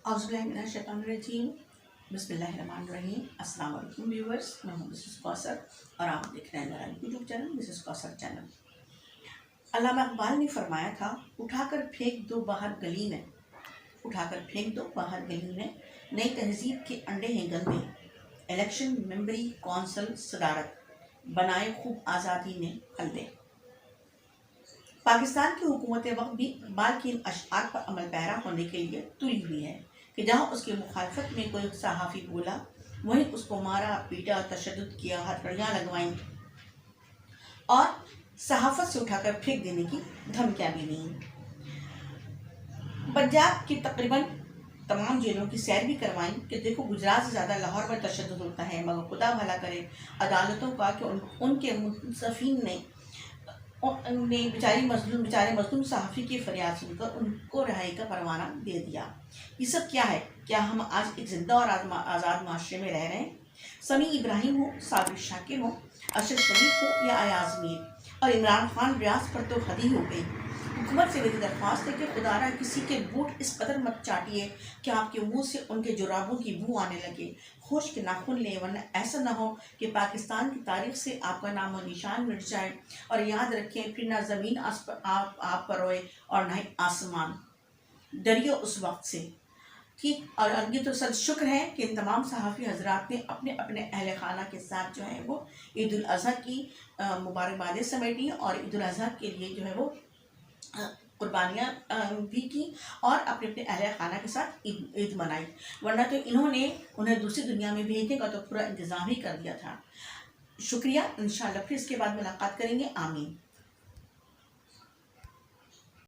औज़ुबिल्लाहिमिनश्शैतानिर्रजीम बिस्मिल्लाहिर्रहमानिर्रहीम। अस्सलाम वालेकुम व्यूअर्स, मैं हूं मिसेस कौसर और आप देख रहे हैं मेरा YouTube channel missus Kausar channel. अल्लामा इकबाल ने फरमाया था, उठाकर फेंक दो बाहर गली में, उठाकर फेंक दो बाहर गली में, नई तहजीब के अंडे हैं गंदे, इलेक्शन मेंबरी कौंसल सदारत, बनाए खूब आज़ादी ने हल्दे। पाकिस्तान की हुकूमत वक्त भी इकबाल के इन अशआर पर अमल पैरा होने के लिए तुली हुई है कि जहाँ उसकी मुखालफत में कोई सहाफ़ी बोला वहीं उसको मारा पीटा तशद्दुद किया, हथकड़ियाँ लगवाईं और सहाफ़त से उठाकर फेंक देने की धमकियाँ भी दी। पंजाब की तकरीबन तमाम जेलों की सैर भी करवाई कि देखो गुजरात से ज़्यादा लाहौर में तशद्दुद होता है, मगर खुदा भला करे अदालतों का कि उनके मुंसफीन ने बेचारे मजलूम सहाफ़ी की फरियाद सुनकर उनको रिहाई का परवाना दे दिया। ये सब क्या है? क्या हम आज एक जिंदा और आज़ाद माशरे में रह रहे हैं? समी इब्राहिम हो, साबिर शाकिर हो, अरशद शरीफ हो या अयाज मीर और इमरान खान रियाज पर तो हदी हो गई। हुकूमत से मेरी दरख्वास्त है कि खुदारा किसी के बूट इस कदर मत चाटिए कि आपके मुंह से उनके जुराबों की बू आने लगे। होश के नाखून ले, वरना ऐसा ना हो कि पाकिस्तान की तारीख से आपका नाम और निशान मिट जाए। और याद रखें, फिर ना ज़मीन आप पर रोए और ना ही आसमान। डरिए उस वक्त से। ठीक, और ये तो सद शुक्र है कि इन तमाम सहाफ़ी हजरात ने अपने अपने अहल खाना के साथ जो है वो ईद उल अज़हा की मुबारकबादें समेटी और ईद उल अज़हा के लिए जो है वो कुर्बानियाँ भी की और अपने अपने अहल खाना के साथ ईद मनाई। वरना तो इन्होंने उन्हें दूसरी दुनिया में भेजने का तो पूरा इंतज़ाम ही कर दिया था। शुक्रिया। इंशाअल्लाह फिर इसके बाद मुलाकात करेंगे। आमीन।